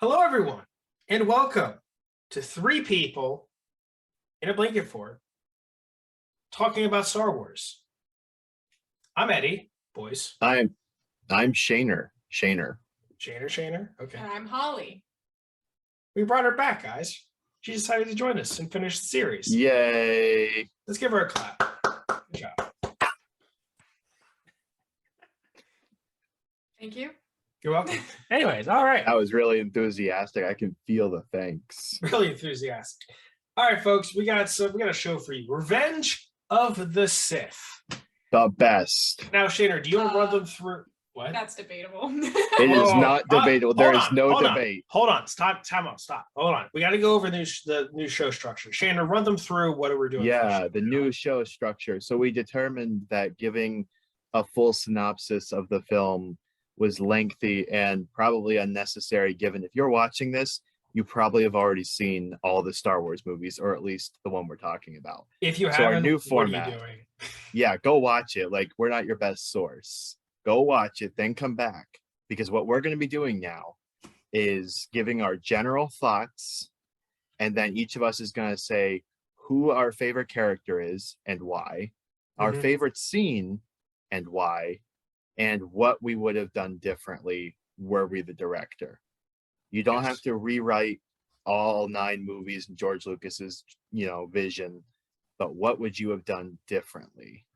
Hello, everyone, and welcome to Three People in a Blanket Fort talking about Star Wars. I'm Eddie, boys. I'm Shaner. Shaner. Okay. And I'm Holly. We brought her back, guys. She decided to join us and finish the series. Yay! Let's give her a clap. Good job. Thank you. You're welcome. Anyways, all right. That was really enthusiastic. I can feel the thanks. Really enthusiastic. All right, folks, we got a show for you. Revenge of the Sith. The best. Now, Shaner, do you want to run them through? What? That's debatable. It is not debatable. There is no debate. Hold on. Stop. Time out. Stop. Hold on. We got to go over the new show structure. Shaner, run them through what we're doing. Yeah, the new show structure. So we determined that giving a full synopsis of the film was lengthy and probably unnecessary, given if you're watching this, you probably have already seen all the Star Wars movies, or at least the one we're talking about. If you So haven't, our new what format, are you doing? Yeah, go watch it. Like, we're not your best source. Go watch it, then come back. Because what we're going to be doing now is giving our general thoughts, and then each of us is going to say who our favorite character is and why, our favorite scene and why, and what we would have done differently were we the director. You don't have to rewrite all 9 movies in George Lucas's, vision, but what would you have done differently?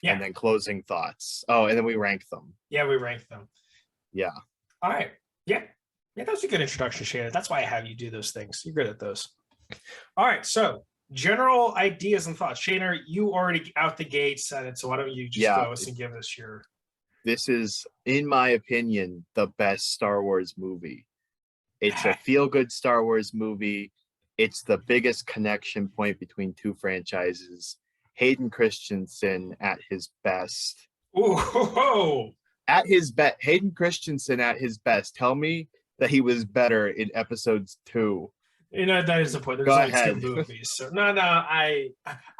Yeah. And then closing thoughts. Oh, and then we rank them. Yeah, we rank them. Yeah. All right. Yeah, that was a good introduction, Shannon. That's why I have you do those things. You're good at those. All right. So, general ideas and thoughts. Shaner, you already out the gate said it, so why don't you just go and give us your... This is, in my opinion, the best Star Wars movie. It's a feel-good Star Wars movie. It's the biggest connection point between two franchises. Hayden Christensen at his best. Ooh, At his best. Hayden Christensen at his best. Tell me that he was better in episodes 2. That is the point. There's only 2 movies. So no, I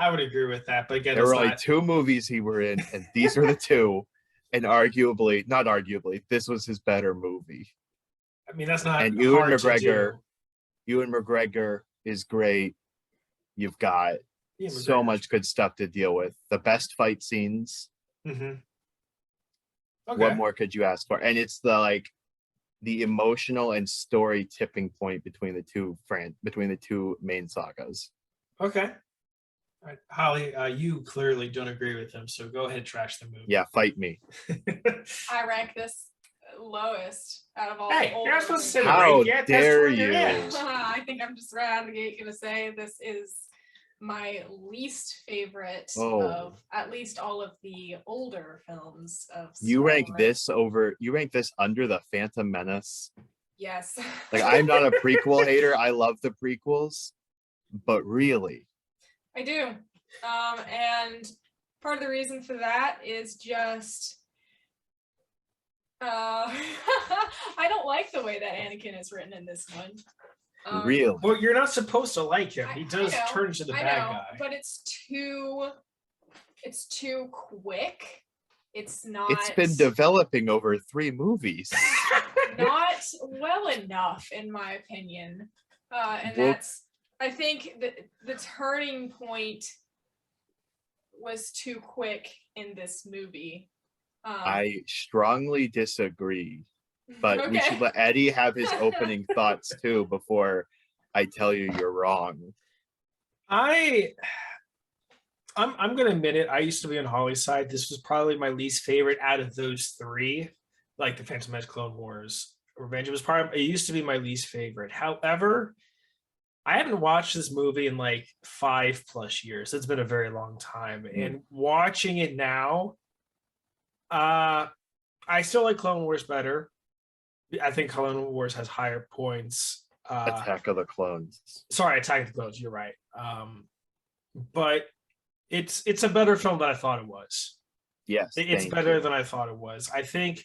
would agree with that. But again, there were only 2 movies he were in, and these are the 2. And not arguably, this was his better movie. I mean, that's not and hard to do. Ewan McGregor is great. You've got so much good stuff to deal with. The best fight scenes. Okay. What more could you ask for? And it's the emotional and story tipping point between the two main sagas. Okay. All right. Holly, you clearly don't agree with him, so go ahead, trash the movie. Yeah, fight me. I rank this lowest out of all. Hey, you're not supposed to say How rank yet. dare you? I think I'm just right out of the gate going to say this is my least favorite of at least all of the older films of Star You rank Wars. this under the Phantom Menace? Yes. I'm not a prequel hater. I love the prequels, but really, I do. And part of the reason for that is just I don't like the way that Anakin is written in this one. Really? Well, you're not supposed to like him. He does turn into the bad guy. But it's too quick. It's not. It's been developing over 3 movies. Not well enough, in my opinion. I think the turning point was too quick in this movie. I strongly disagree. But we should let Eddie have his opening thoughts too before I tell you you're wrong. I'm gonna admit it. I used to be on Holly's side. This was probably my least favorite out of those 3, like the Phantom Menace, Clone Wars, Revenge. It used to be my least favorite. However, I haven't watched this movie in 5+ years. It's been a very long time, and watching it now, I still like Clone Wars better. I think Clone Wars has higher points. Attack of the Clones. Sorry, Attack of the Clones. You're right. But it's a better film than I thought it was. Yes, it's better than I thought it was. I think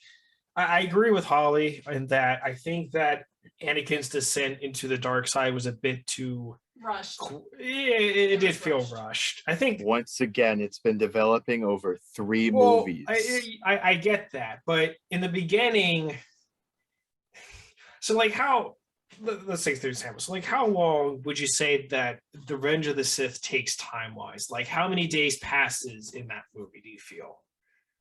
I agree with Holly in that I think that Anakin's descent into the dark side was a bit too rushed. It did feel rushed. I think once again it's been developing over 3 movies. I get that, but in the beginning. So like let's take through example. So like how long would you say that the Revenge of the Sith takes time wise? Like how many days passes in that movie do you feel?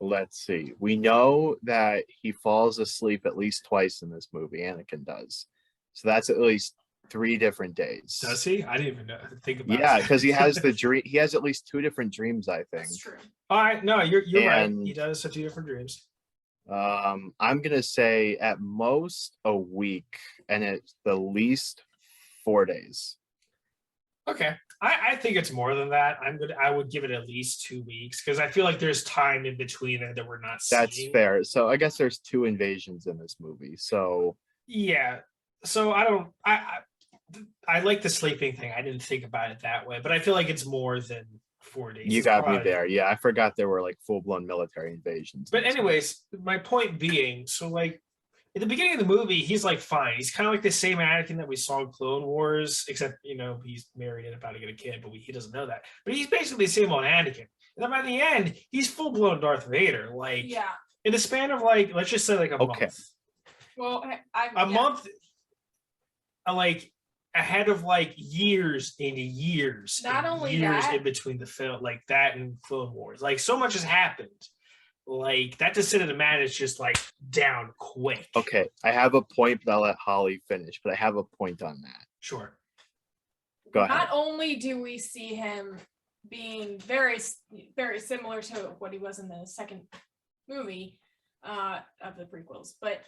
Let's see. We know that he falls asleep at least twice in this movie. Anakin does. So that's at least 3 different days. Does he? I didn't even think about it. Yeah, because he has the dream. He has at least 2 different dreams, I think. That's true. All right, no, you're right. And- He does have 2 different dreams. I'm gonna say at most a week, and at the least 4 days. Okay. I think it's more than that. I would give it at least 2 weeks because I feel like there's time in between that we're not seeing. That's fair. So I guess there's 2 invasions in this movie. So yeah. So I like the sleeping thing. I didn't think about it that way, but I feel like it's more than 4 days. you got me there. Yeah, I forgot there were like full-blown military invasions. But anyways, my point being, so like at the beginning of the movie, he's like fine. He's kind of like the same Anakin that we saw in Clone Wars, except he's married and about to get a kid, but he doesn't know that. But he's basically the same old Anakin. And then by the end, he's full-blown Darth Vader. Like in the span of like, let's just say like a month. Well, month, like ahead of like years into years. Not only years that, in between the film, like that and Clone Wars. Like so much has happened. Like that descent of the man is just like down quick. Okay, I have a point, but I'll let Holly finish. But I have a point on that. Sure. Go ahead. Not only do we see him being very, very similar to what he was in the second movie of the prequels, but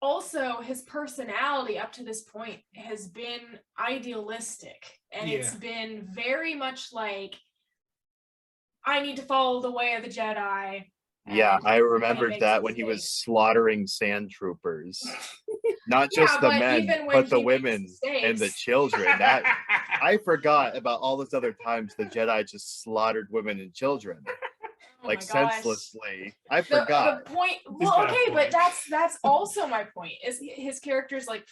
also his personality up to this point has been idealistic, and it's been very much like, I need to follow the way of the Jedi. Yeah, I remembered that when he was slaughtering sand troopers. Not just the men, but the women and the children. That I forgot about all those other times the Jedi just slaughtered women and children. Like senselessly. I forgot. The point, well, okay, but that's also my point, is his character's like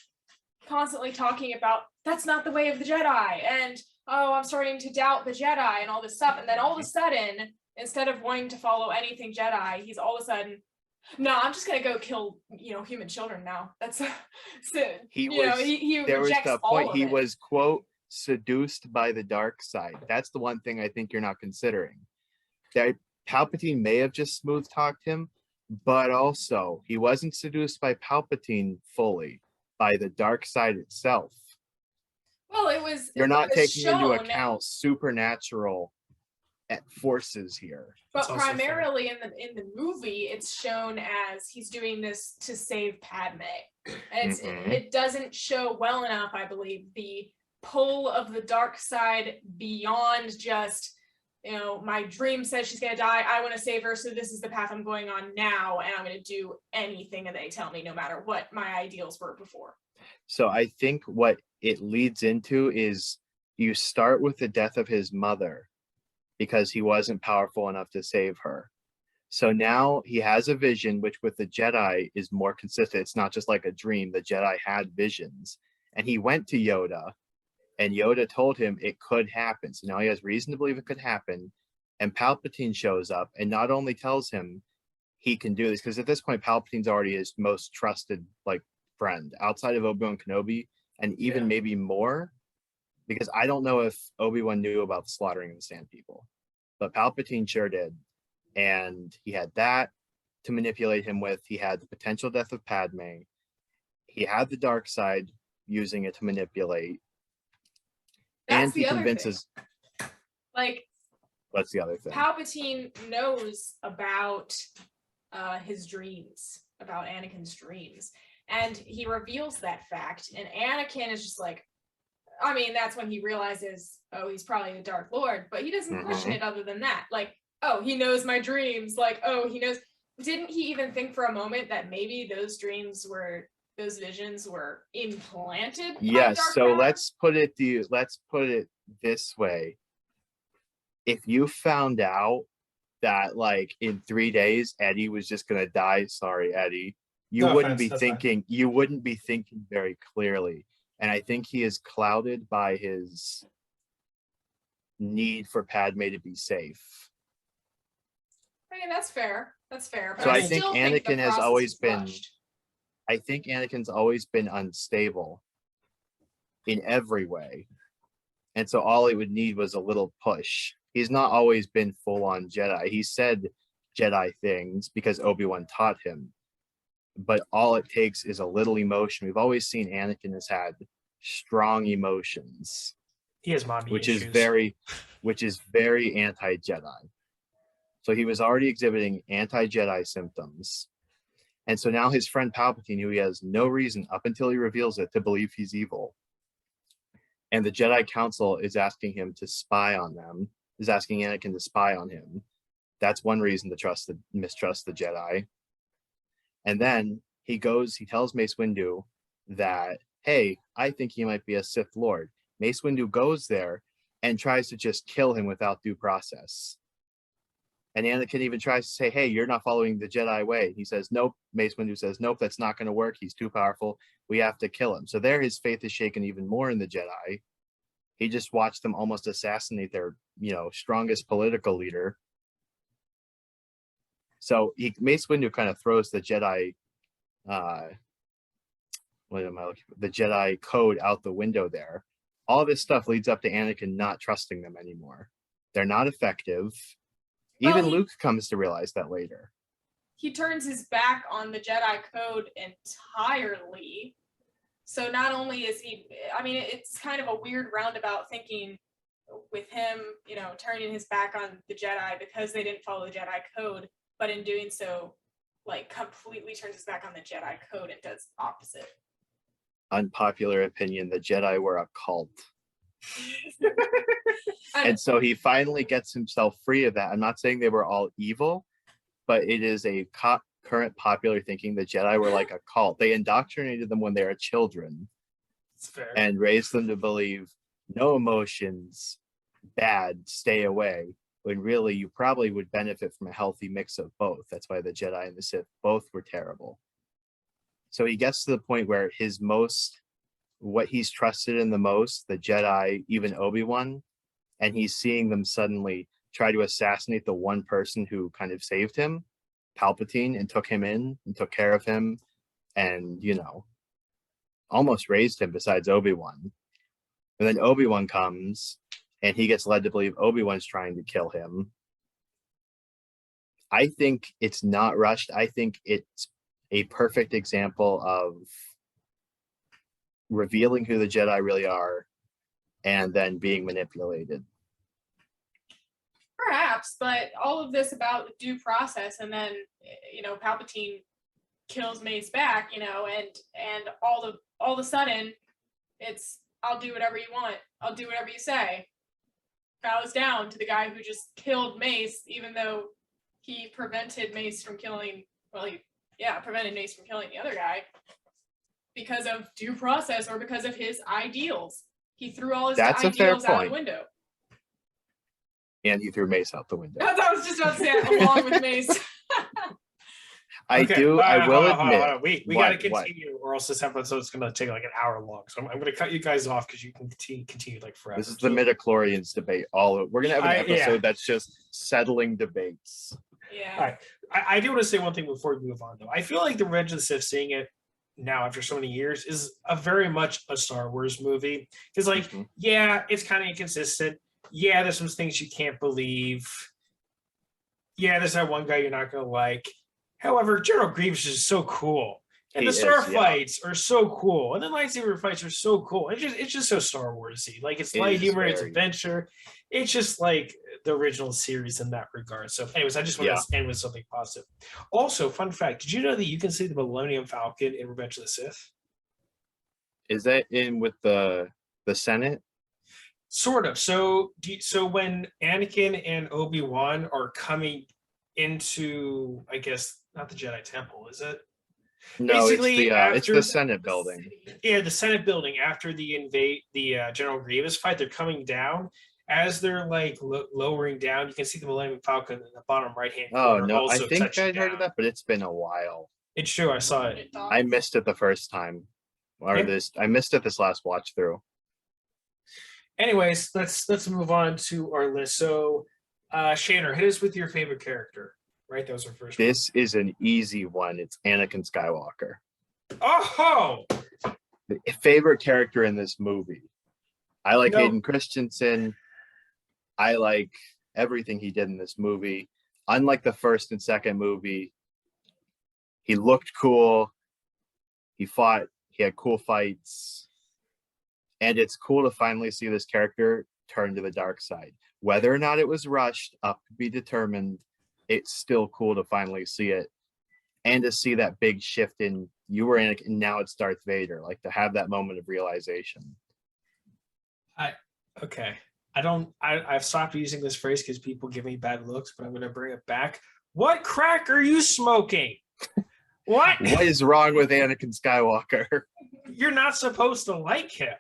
constantly talking about, that's not the way of the Jedi, and oh, I'm starting to doubt the Jedi and all this stuff. And then all of a sudden, instead of wanting to follow anything Jedi, he's all of a sudden, no, I'm just gonna go kill, human children now. That's he there was the point. He it. was, quote, seduced by the dark side. That's the one thing I think you're not considering. That Palpatine may have just smooth talked him, but also he wasn't seduced by Palpatine fully, by the dark side itself. Well, you're not taking into account supernatural forces here. But primarily in the movie, it's shown as he's doing this to save Padme. And it doesn't show well enough, I believe, the pull of the dark side beyond just, my dream says she's gonna die, I want to save her, so this is the path I'm going on now, and I'm gonna do anything that they tell me, no matter what my ideals were before. So I think what it leads into is you start with the death of his mother because he wasn't powerful enough to save her. So now he has a vision, which with the Jedi is more consistent. It's not just like a dream. The Jedi had visions, and he went to Yoda, and Yoda told him it could happen. So now he has reason to believe it could happen. And Palpatine shows up and not only tells him he can do this, because at this point, Palpatine's already his most trusted friend outside of Obi-Wan Kenobi, and even maybe more, because I don't know if Obi-Wan knew about the slaughtering of the Sand People, but Palpatine sure did. And he had that to manipulate him with. He had the potential death of Padme. He had the dark side using it to manipulate. That's and he convinces. What's the other thing? Palpatine knows about his dreams, about Anakin's dreams. And he reveals that fact, and Anakin is just like, I mean, that's when he realizes, oh, he's probably the Dark Lord, but he doesn't question it other than that. Like, oh, he knows my dreams. Like, oh, he knows. Didn't he even think for a moment that maybe those visions were implanted? Yes. So let's put it this way. If you found out that in 3 days Eddie was just gonna die, sorry, Eddie. You wouldn't be thinking very clearly. And I think he is clouded by his need for Padme to be safe. I mean, that's fair. That's fair. So I think Anakin has always been I think Anakin's always been unstable in every way. And so all he would need was a little push. He's not always been full on Jedi. He said Jedi things because Obi-Wan taught him. But all it takes is a little emotion. We've always seen Anakin has had strong emotions. He has mommy which issues. is very anti-Jedi. So he was already exhibiting anti-Jedi symptoms. And so now his friend Palpatine, who he has no reason up until he reveals it to believe he's evil, and the Jedi Council is asking him to spy on them, is asking Anakin to spy on him. That's one reason to mistrust the Jedi. And then he tells Mace Windu that, hey, I think he might be a Sith Lord. Mace Windu goes there and tries to just kill him without due process. And Anakin even tries to say, hey, you're not following the Jedi way. He says, nope. Mace Windu says, nope, that's not going to work. He's too powerful. We have to kill him. So there his faith is shaken even more in the Jedi. He just watched them almost assassinate their, strongest political leader. So Mace Windu kind of throws the Jedi, the Jedi code out the window there. All this stuff leads up to Anakin not trusting them anymore. They're not effective. Even Luke comes to realize that later. He turns his back on the Jedi Code entirely. So not only is it's kind of a weird roundabout thinking with him, turning his back on the Jedi because they didn't follow the Jedi Code, but in doing so, completely turns his back on the Jedi Code and does opposite. Unpopular opinion, the Jedi were a cult. And so he finally gets himself free of that. I'm not saying they were all evil, but it is a current popular thinking the Jedi were like a cult. They indoctrinated them when they were children and raised them to believe no emotions, bad, stay away, when really you probably would benefit from a healthy mix of both. That's why the Jedi and the Sith both were terrible. So he gets to the point where what he's trusted in the most, the Jedi, even Obi-Wan, and he's seeing them suddenly try to assassinate the one person who kind of saved him, Palpatine, and took him in and took care of him and, almost raised him besides Obi-Wan. And then Obi-Wan comes and he gets led to believe Obi-Wan's trying to kill him. I think it's not rushed. I think it's a perfect example of revealing who the Jedi really are and then being manipulated. Perhaps, but all of this about due process, and then Palpatine kills Mace back, and all of a sudden it's I'll do whatever you want, I'll do whatever you say. Bows down to the guy who just killed Mace, even though he prevented Mace from killing. Prevented Mace from killing the other guy because of due process or because of his ideals. He threw all his ideals out the window. And he threw Mace out the window. I was just about to say, along with Mace. I will admit. We got to continue, or else this episode's going to take like an hour long. So I'm going to cut you guys off because you can continue like forever. This is the midichlorians debate. We're going to have an episode that's just settling debates. Yeah. All right. I do want to say one thing before we move on, though. I feel like The Revenge of the Sith, seeing it now after so many years, is a very much a Star Wars movie. Because, it's kind of inconsistent. Yeah, there's some things you can't believe. Yeah, there's that one guy you're not going to like. However, General Grievous is so cool. And the star fights are so cool. And the lightsaber fights are so cool. It's just so Star Wars-y. It's light humor, it's adventure. It's just like the original series in that regard. So anyways, I just want to end with something positive. Also, fun fact, did you know that you can see the Millennium Falcon in Revenge of the Sith? Is that in with the Senate? Sort of. So when Anakin and Obi-Wan are coming into, I guess, not the Jedi Temple, is it? No, it's the Senate building. Yeah, the Senate building. After the General Grievous fight, they're coming down. As they're lowering down, you can see the Millennium Falcon in the bottom right hand corner. Oh no, I think I heard of that, but it's been a while. It's true, I saw it. I missed it the first time. I missed it this last watch through. Anyways, let's move on to our list. So, Shanner, hit us with your favorite character. Right, that was our first. This is an easy one. It's Anakin Skywalker. Oh, Favorite character in this movie. I like No. Hayden Christensen. I like everything he did in this movie. Unlike the first and second movie, he looked cool. He fought. He had cool fights. And it's cool to finally see this character turn to the dark side. Whether or not it was rushed, up to be determined, it's still cool to finally see it. And to see that big shift in you were Anakin, and now it's Darth Vader. Like to have that moment of realization. okay. I've stopped using this phrase because people give me bad looks, but I'm going to bring it back. What crack are you smoking? What? What is wrong with Anakin Skywalker? You're not supposed to like him.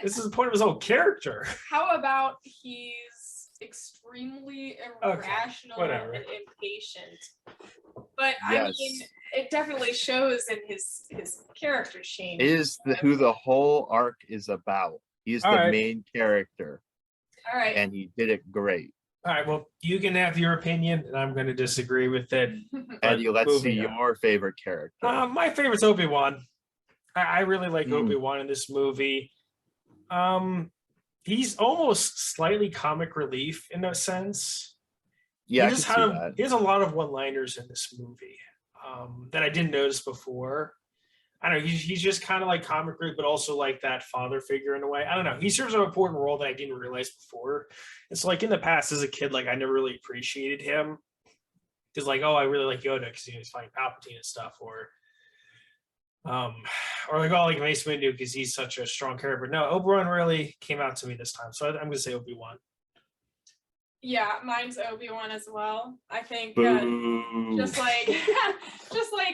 This is the point of his whole character. How about he's extremely irrational whatever. and impatient? But Yes. I mean, it definitely shows in his character change. Is who the whole arc is about. He's All the right. main character, All right. and he did it great. All right, well, you can have your opinion, and I'm going to disagree with it. Eddie, let's see moving on. your favorite character. My favorite's Obi-Wan. I really like Mm. Obi-Wan in this movie. He's almost slightly comic relief in a sense. Yeah, I he can just see that. He has a lot of one-liners in this movie that I didn't notice before. I don't know. He's just kind of like comic relief, but also like that father figure in a way. I don't know. He serves an important role that I didn't realize before. It's like in the past as a kid, like I never really appreciated him because like, oh, I really like Yoda because he was fighting Palpatine and stuff, or like, oh, like Mace Windu because he's such a strong character. But no, Obi-Wan really came out to me this time, so I'm gonna say Obi-Wan. Yeah, mine's Obi-Wan as well. I think Boo. just like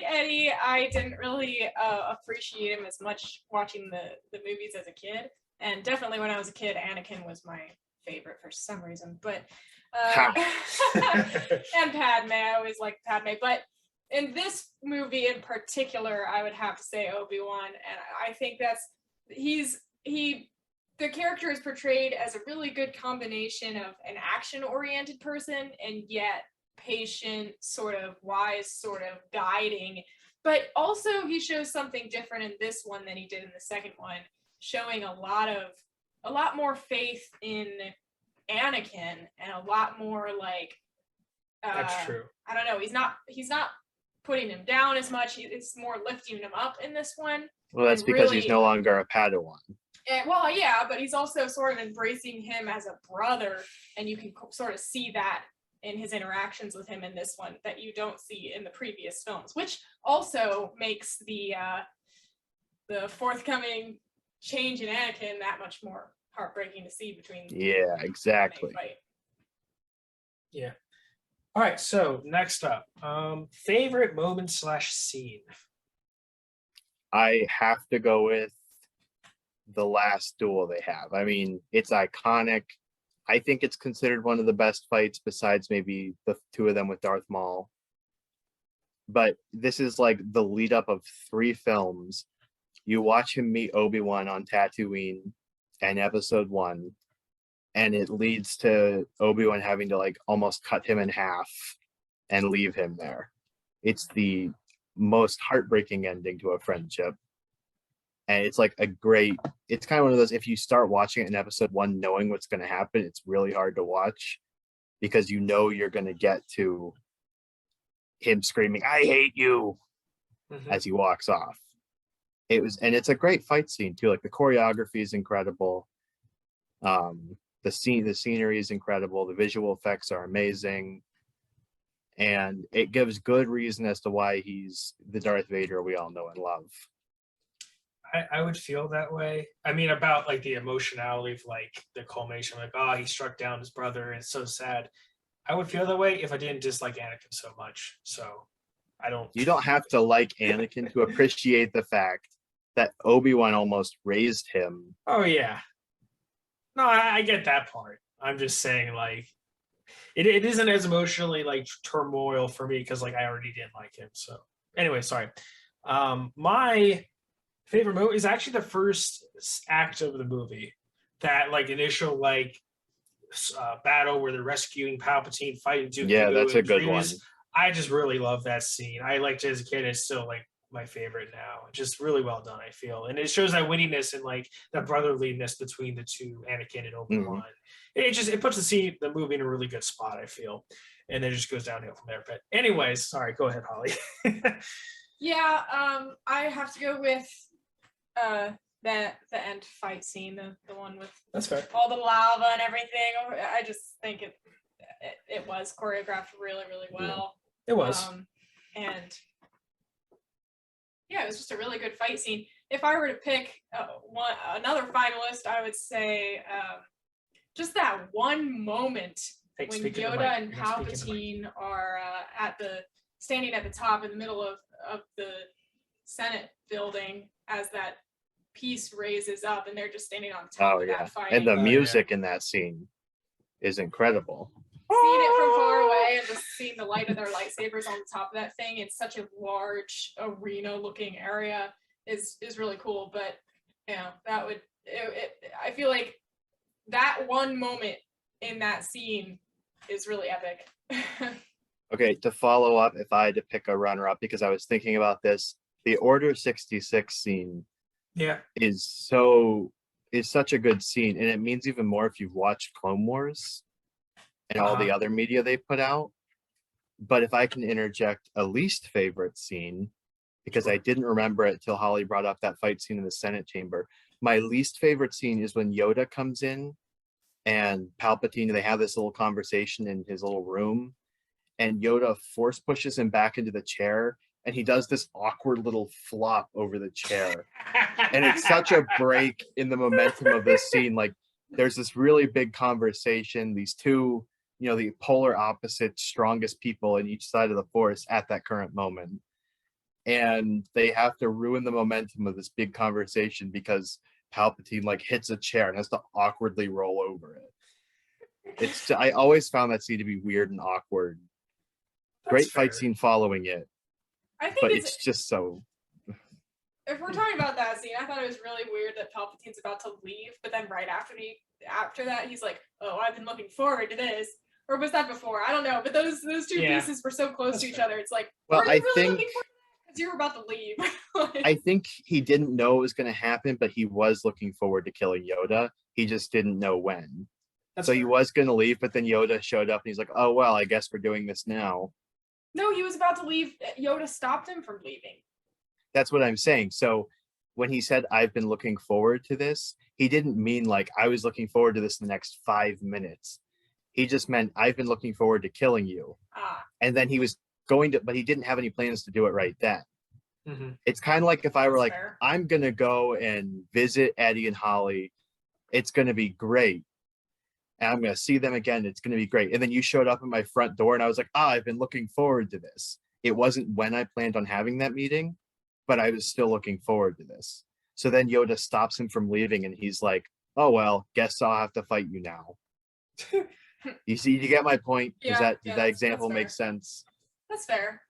Eddie, I didn't really appreciate him as much watching the movies as a kid, and definitely when I was a kid, Anakin was my favorite for some reason. But and Padme, I always liked Padme, but in this movie in particular, I would have to say Obi-Wan, and I think the character is portrayed as a really good combination of an action-oriented person and yet patient, sort of wise, sort of guiding. But also he shows something different in this one than he did in the second one, showing a lot more faith in Anakin and a lot more like That's true. I don't know, he's not putting him down as much. It's more lifting him up in this one. Well, that's and because really- he's no longer a Padawan. And, well, yeah, but he's also sort of embracing him as a brother, and you can sort of see that in his interactions with him in this one that you don't see in the previous films, which also makes the forthcoming change in Anakin that much more heartbreaking to see between. Yeah, exactly. Yeah. All right. So next up, favorite moment / scene. I have to go with the last duel they have. I mean, it's iconic. I think it's considered one of the best fights besides maybe the two of them with Darth Maul. But this is like the lead up of 3 films. You watch him meet Obi-Wan on Tatooine in episode 1, and it leads to Obi-Wan having to like almost cut him in half and leave him there. It's the most heartbreaking ending to a friendship. And it's like it's kind of one of those, if you start watching it in episode 1 knowing what's going to happen, it's really hard to watch because you know you're going to get to him screaming, "I hate you," as he walks off. It's a great fight scene too. Like the choreography is incredible. The scenery is incredible. The visual effects are amazing. And it gives good reason as to why he's the Darth Vader we all know and love. I would feel that way. I mean, about like the emotionality of like the culmination, like, oh, he struck down his brother. And it's so sad. I would feel that way if I didn't dislike Anakin so much. So I don't. You don't have to like Anakin to appreciate the fact that Obi-Wan almost raised him. Oh, yeah. No, I get that part. I'm just saying, like, it isn't as emotionally like turmoil for me because like I already didn't like him. So anyway, sorry. My favorite movie is actually the first act of the movie. That like initial like battle where they're rescuing Palpatine, fighting Dooku. Yeah, that's a good Grievous. one. I just really love that scene. I liked it as a kid. It's still like my favorite now. Just really well done, I feel, and it shows that wittiness and like that brotherliness between the two, Anakin and Obi-Wan. It puts the movie in a really good spot, I feel, and then it just goes downhill from there. But anyways, sorry, go ahead, Holly. Yeah, I have to go with the end fight scene, the one with That's fair. all the lava and everything. I just think it was choreographed really, really well. It was. And yeah, it was just a really good fight scene. If I were to pick another finalist, I would say just that one moment when Yoda and Palpatine are standing at the top in the middle of the Senate building as that piece raises up, and they're just standing on top of that fight. And the music in that scene is incredible. Seeing it from far away and just seeing the light of their lightsabers on the top of that thing, it's such a large arena-looking area, is really cool. But that would I feel like that one moment in that scene is really epic. Okay, to follow up, if I had to pick a runner-up, because I was thinking about this, the Order 66 scene is such a good scene, and it means even more if you've watched Clone Wars and all the other media they put out. But if I can interject a least favorite scene, because I didn't remember it till Holly brought up that fight scene in the Senate chamber. My least favorite scene is when Yoda comes in and Palpatine, they have this little conversation in his little room, and Yoda force pushes him back into the chair, and he does this awkward little flop over the chair. And it's such a break in the momentum of this scene. Like, there's this really big conversation, these two, the polar opposite strongest people in each side of the Force at that current moment. And they have to ruin the momentum of this big conversation because Palpatine like hits a chair and has to awkwardly roll over it. I always found that scene to be weird and awkward. Great fight scene following it. I think but it's just so. If we're talking about that scene, I thought it was really weird that Palpatine's about to leave, but then right after that, he's like, "Oh, I've been looking forward to this." Or was that before? I don't know. But those two pieces were so close to each other. It's like, well, were you really looking forward to that? Because you were about to leave. I think he didn't know it was going to happen, but he was looking forward to killing Yoda. He just didn't know when. So he was going to leave, but then Yoda showed up and he's like, "Oh, well, I guess we're doing this now." No, he was about to leave. Yoda stopped him from leaving. That's what I'm saying. So when he said, "I've been looking forward to this," he didn't mean like I was looking forward to this in the next 5 minutes. He just meant I've been looking forward to killing you. And then he was going to, but he didn't have any plans to do it right then. Mm-hmm. It's kind of like if I were like, fair. I'm going to go and visit Eddie and Holly. It's going to be great. And I'm going to see them again. It's going to be great. And then you showed up at my front door and I was like, I've been looking forward to this. It wasn't when I planned on having that meeting, but I was still looking forward to this. So then Yoda stops him from leaving and he's like, "Oh, well, guess I'll have to fight you now." You get my point? Does that example make sense? That's fair.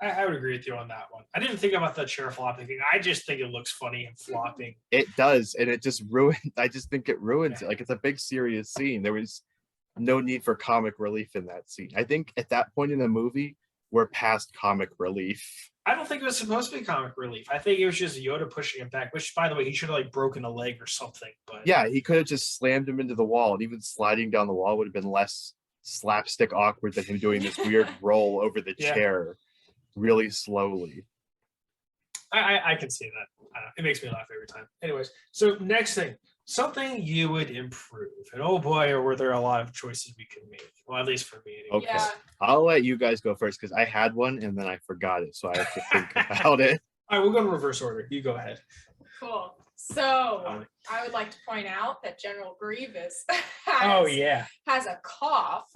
I would agree with you on that one. I didn't think about the chair flopping thing. I just think it looks funny and flopping. It does, and it just ruins. I just think it ruins it. Like, it's a big serious scene. There was no need for comic relief in that scene. I think at that point in the movie, we're past comic relief. I don't think it was supposed to be comic relief. I think it was just Yoda pushing him back, which, by the way, he should have like broken a leg or something. But yeah, he could have just slammed him into the wall, and even sliding down the wall would have been less slapstick awkward than him doing this weird roll over the chair really slowly. I can see that. It makes me laugh every time. Anyways, so next thing, something you would improve. And oh boy, were there a lot of choices we could make. Well, at least for me. Anyway. Okay, I'll let you guys go first because I had one and then I forgot it, so I have to think about it. All right, we'll go in reverse order. You go ahead. Cool. So I would like to point out that General Grievous has a cough,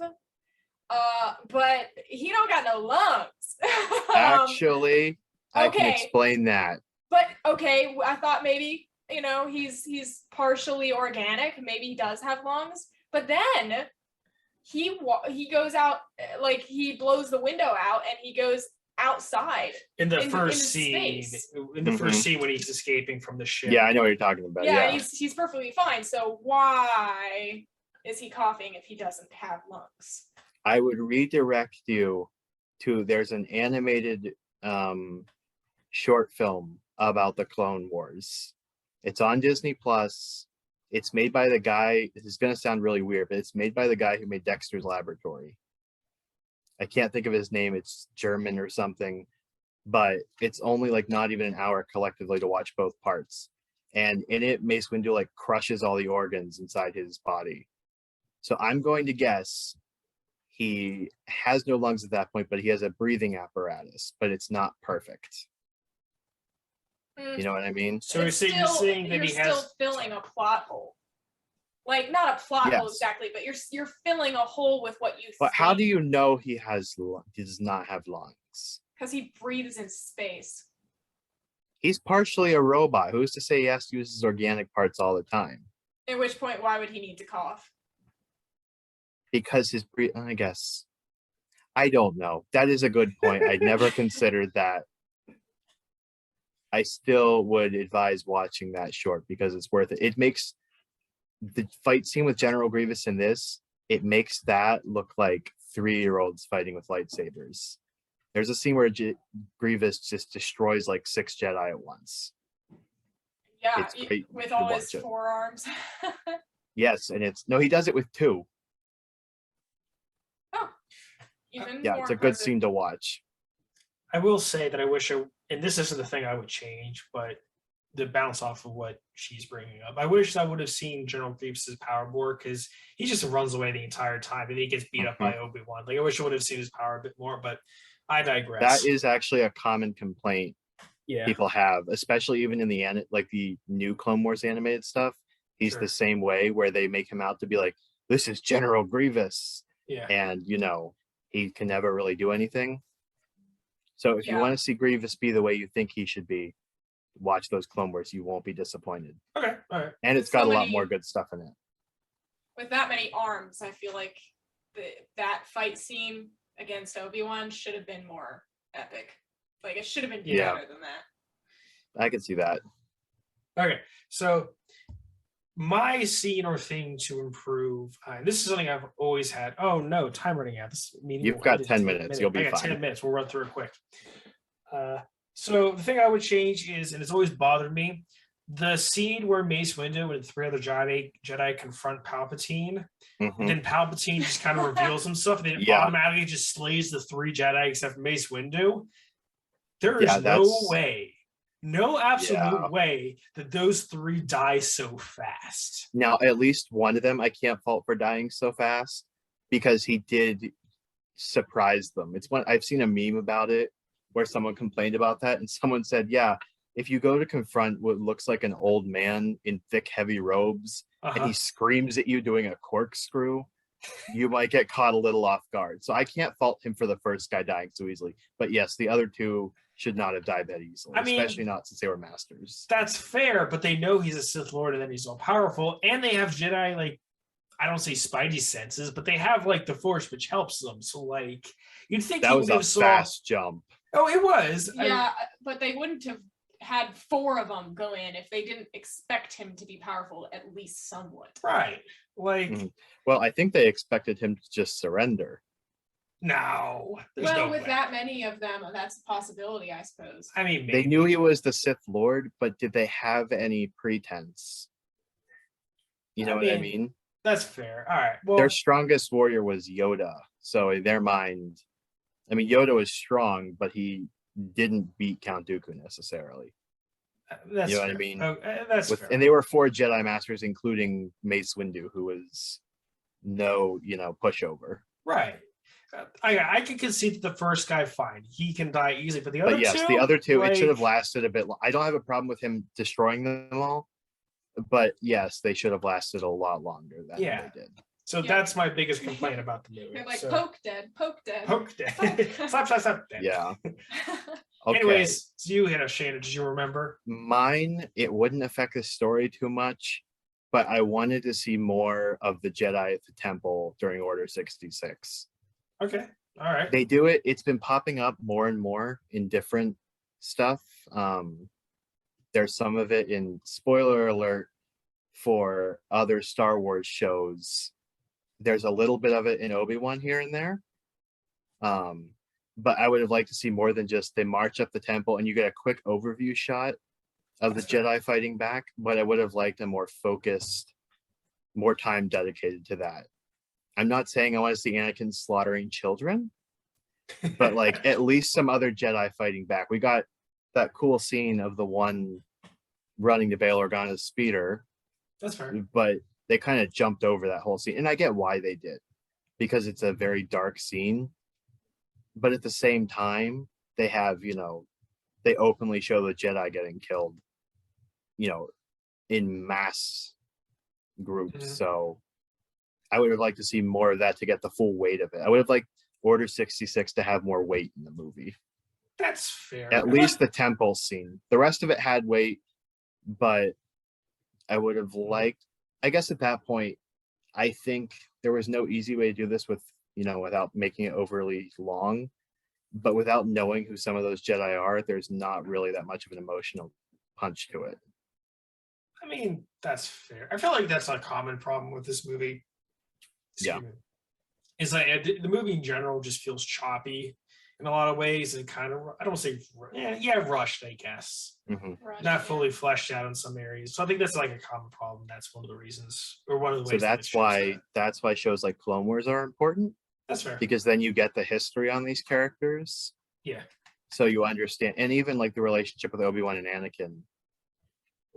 but he don't got no lungs. Actually, I can explain that. But okay, I thought maybe he's partially organic. Maybe he does have lungs, but then he goes out, like he blows the window out and he goes outside in the first scene when he's escaping from the ship. Yeah, I know what you're talking about. Yeah. He's perfectly fine. So why is he coughing if he doesn't have lungs? I would redirect you to there's an animated short film about the Clone Wars. It's on Disney Plus. It's made by the guy. This is going to sound really weird, but it's made by the guy who made Dexter's Laboratory. I can't think of his name. It's German or something, but it's only like not even an hour collectively to watch both parts. And in it, Mace Windu like crushes all the organs inside his body. So I'm going to guess he has no lungs at that point, but he has a breathing apparatus, but it's not perfect. You know what I mean? So you're saying that you're he still has filling a plot hole. Like not a plot hole Yes. exactly, but you're filling a hole with what you But think. how do you know he does not have lungs? Because he breathes in space. He's partially a robot. Who's to say he has to use his organic parts all the time? At which point, why would he need to cough? Because I guess. I don't know. That is a good point. I'd never considered that. I still would advise watching that short because it's worth it. It makes the fight scene with General Grievous in this, it makes that look like 3-year-olds fighting with lightsabers. There's a scene where Grievous just destroys like 6 Jedi at once. Yeah, It's great with to all his watch it. forearms. Yes, and he does it with 2. Even Yeah, more it's a good impressive. scene to watch. I will say that I wish and this isn't the thing I would change, but to bounce off of what she's bringing up, I wish I would have seen General Grievous' power more because he just runs away the entire time and he gets beat up by Obi-Wan. Like I wish I would have seen his power a bit more, but I digress. That is actually a common complaint people have, especially even in the new Clone Wars animated stuff. He's the same way where they make him out to be like, this is General Grievous. Yeah. And he can never really do anything. So if you want to see Grievous be the way you think he should be, watch those Clone Wars. You won't be disappointed. Okay, all right. And it's got a lot more good stuff in it. With that many arms, I feel like that fight scene against Obi-Wan should have been more epic. Like it should have been better than that. I can see that. Okay, so my scene or thing to improve, and this is something I've always had. Oh no, time running out. This meeting You've got 10 minutes. You'll be fine. 10 minutes. We'll run through it quick. So the thing I would change is, and it's always bothered me, the scene where Mace Windu and 3 other Jedi confront Palpatine, and then Palpatine just kind of reveals himself, and then automatically just slays the 3 Jedi except for Mace Windu. There is no absolute way that those 3 die so fast. Now, at least one of them I can't fault for dying so fast because he did surprise them. It's one I've seen a meme about it where someone complained about that, and someone said, yeah, if you go to confront what looks like an old man in thick, heavy robes, and he screams at you doing a corkscrew, you might get caught a little off guard. So I can't fault him for the first guy dying so easily. But yes, the other 2 should not have died that easily, especially not since they were masters. That's fair, but they know he's a Sith Lord and that he's all powerful, and they have Jedi, like, I don't say spidey senses, but they have like the Force, which helps them. So like, you'd think that was a fast jump. Oh, it was. Yeah, but they wouldn't have had 4 of them go in if they didn't expect him to be powerful, at least somewhat. Right. Like, well, I think they expected him to just surrender. No. Well, with that many of them, that's a possibility, I suppose. I mean, they knew he was the Sith Lord, but did they have any pretense? You know what I mean? That's fair. All right. Well, their strongest warrior was Yoda. So in their mind, I mean, Yoda was strong, but he didn't beat Count Dooku necessarily. That's you know fair. what I mean? Oh, that's fair. And they were 4 Jedi Masters, including Mace Windu, who was no, pushover. Right. I can concede that the first guy, fine, he can die easily, but the other two, the other 2, it should have lasted a bit. I don't have a problem with him destroying them all, but yes, they should have lasted a lot longer than they did. So that's my biggest complaint about the movie. They're like, poke dead. Poke dead. Slap dead. Yeah. Okay. Anyways, so you hit us, Shana. Did you remember? Mine, it wouldn't affect the story too much, but I wanted to see more of the Jedi at the temple during Order 66. Okay. All right. They do it. It's been popping up more and more in different stuff. There's some of it in, spoiler alert, for other Star Wars shows. There's a little bit of it in Obi-Wan here and there. but I would have liked to see more than just they march up the temple and you get a quick overview shot of the That's fair. Jedi fighting back. But I would have liked a more focused, more time dedicated to that. I'm not saying I want to see Anakin slaughtering children, but like at least some other Jedi fighting back. We got that cool scene of the one running to Bail Organa's speeder, That's fair. but they kind of jumped over that whole scene. And I get why they did, because it's a very dark scene. But at the same time, they have, they openly show the Jedi getting killed, in mass groups. Mhm. So I would have liked to see more of that to get the full weight of it. I would have liked Order 66 to have more weight in the movie. That's fair. At least the temple scene. The rest of it had weight, but I would have liked, I guess at that point, I think there was no easy way to do this without making it overly long. But without knowing who some of those Jedi are, there's not really that much of an emotional punch to it. I mean, that's fair. I feel like that's a common problem with this movie. Yeah. It's like the movie in general just feels choppy in a lot of ways, and kind of, I don't say, rushed, I guess. Mhm. Not fully fleshed out in some areas. So I think that's like a common problem. That's one of the reasons, or one of the ways. So that it shows that's why shows like Clone Wars are important, that's fair. because then you get the history on these characters. Yeah. So you understand, and even like the relationship with Obi-Wan and Anakin.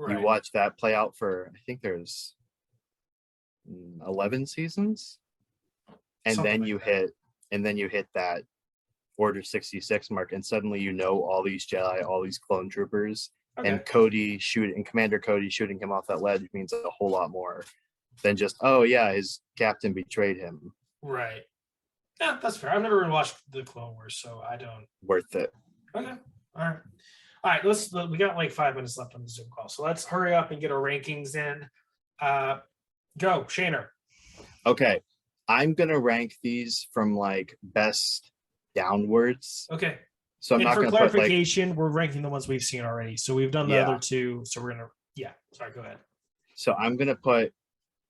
Right. You watch that play out for, I think there's 11 seasons, and Something then like you hit that Order 66 mark, and suddenly all these Jedi, all these clone troopers, Okay. and Commander Cody shooting him off that ledge means a whole lot more than just, oh yeah, his captain betrayed him. Right. Yeah, that's fair. I've never really watched the Clone Wars, so I don't. Worth it. Okay. All right. We got like 5 minutes left on the Zoom call, so let's hurry up and get our rankings in. Go, Shaner. Okay, I'm gonna rank these from like best downwards. Okay. So I'm and not for gonna put like, clarification, we're ranking the ones we've seen already. So we've done the Yeah. other two. So we're gonna. Yeah. Sorry. Go ahead. so I'm gonna put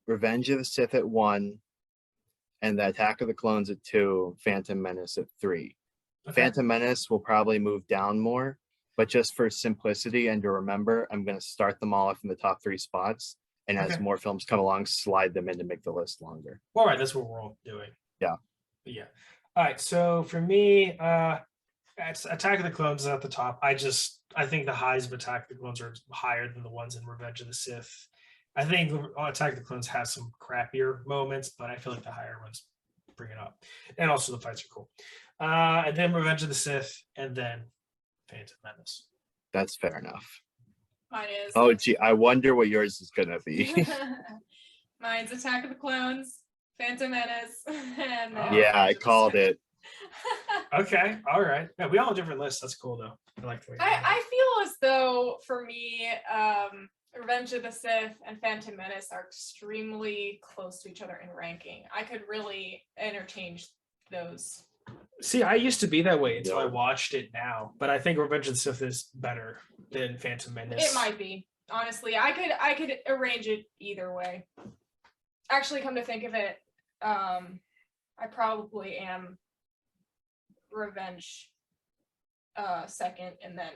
Revenge of the Sith at 1, and the Attack of the Clones at 2, Phantom Menace at 3. Okay. Phantom Menace will probably move down more, but just for simplicity and to remember, I'm going to start them all off in the top 3 spots, and as Okay. more films come along, slide them in to make the list longer. All right. That's what we're all doing. Yeah. Yeah. All right. So for me, Attack of the Clones is at the top. I think the highs of Attack of the Clones are higher than the ones in Revenge of the Sith. I think Attack of the Clones has some crappier moments, but I feel like the higher ones bring it up. And also the fights are cool. And then Revenge of the Sith, and then Phantom Menace. That's fair enough. Mine is. Oh, gee, I wonder what yours is going to be. Mine's Attack of the Clones, Phantom Menace, and Yeah, I called it. Okay, all right. Yeah, we all have different lists. That's cool though. I like the way. I feel as though for me, Revenge of the Sith and Phantom Menace are extremely close to each other in ranking. I could really interchange those. See, I used to be that way until I Yeah. watched it now, but I think Revenge of the Sith is better than Phantom Menace. It might be. Honestly, I could arrange it either way. Actually, come to think of it, I probably am Revenge second, and then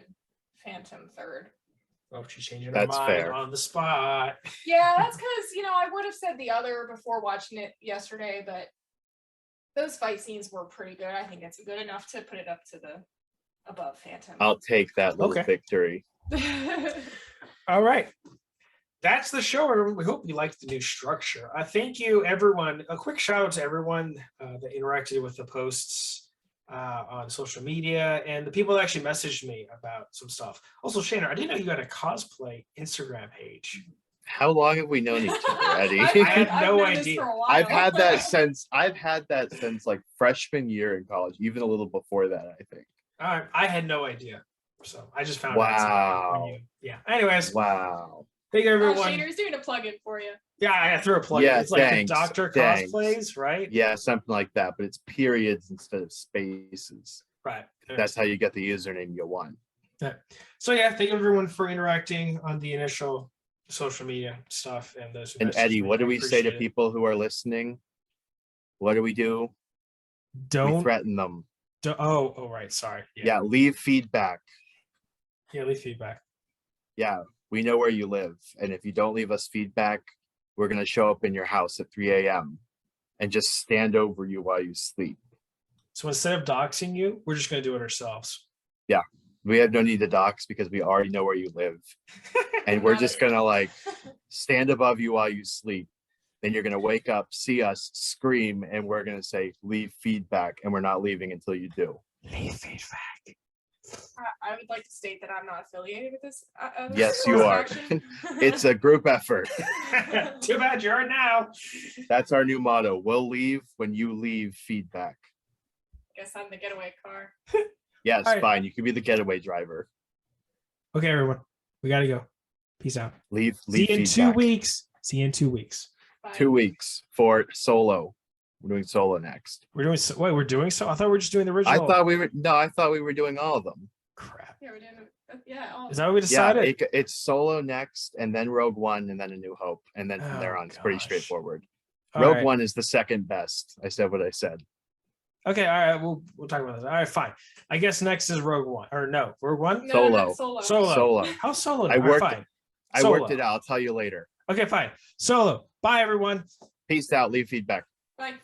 Phantom third. Oh, she's changing her That's mind fair. on the spot. Yeah, that's because I would have said the other before watching it yesterday, but those fight scenes were pretty good. I think it's good enough to put it up to the above Phantom. I'll take that little Okay. victory. All right. That's the show, everyone. We hope you liked the new structure. Thank you, everyone. A quick shout out to everyone that interacted with the posts on social media and the people that actually messaged me about some stuff. Also, Shana, I didn't know you had a cosplay Instagram page. How long have we known each other, Eddie? I had no known this idea. for a while. I've had that since like freshman year in college, even a little before that, I think. I had no idea. So I just found Wow. out. Yeah. Anyways, Wow. thank you, everyone. Shader's doing a plug-in for you. Yeah, I threw a plug. Yeah, It's like thanks, the Doctor thanks. cosplays, right? Yeah, something like that, but it's periods instead of spaces. Right. That's how you get the username you want. So yeah, thank you everyone for interacting on the initial social media stuff and those. who And messaged Eddie, me. what do I we say to appreciate it. people who are listening? What do? We Don't threaten them. Oh, right. Sorry. Yeah, leave feedback. Yeah, leave feedback. Yeah, we know where you live. And if you don't leave us feedback, we're going to show up in your house at 3 a.m. and just stand over you while you sleep. So instead of doxing you, we're just going to do it ourselves. Yeah, we have no need to dox because we already know where you live. And we're just going to like stand above you while you sleep. Then you're going to wake up, see us, scream, and we're going to say, leave feedback. And we're not leaving until you do. Leave feedback. I would like to state that I'm not affiliated with this. Yes, you are. It's a group effort. Too bad you're now. That's our new motto. We'll leave when you leave feedback. Guess I'm the getaway car. Yes, All right. fine. You can be the getaway driver. Okay, everyone. We got to go. Peace out. Leave See you in feedback. 2 weeks. See you in 2 weeks. Bye. 2 weeks for solo. We're doing solo next. We're doing so. Wait, we're doing so. I thought we were just doing the original. I thought we were doing all of them. Crap. Yeah, we're doing it. Yeah. Is that what we decided? Yeah, it's solo next, and then Rogue One, and then A New Hope, and then from there Oh, on, it's pretty gosh. straightforward. All Rogue right. One is the second best. I said what I said. Okay. All right. We'll talk about this. All right. Fine. I guess next is Rogue One. Or no, Rogue One. No, Solo. that's solo. Solo. How solo? I All right, worked- fine. I Solo. worked it out. I'll tell you later. Okay. Fine. Solo. Bye, everyone. Peace out. Leave feedback. Bye.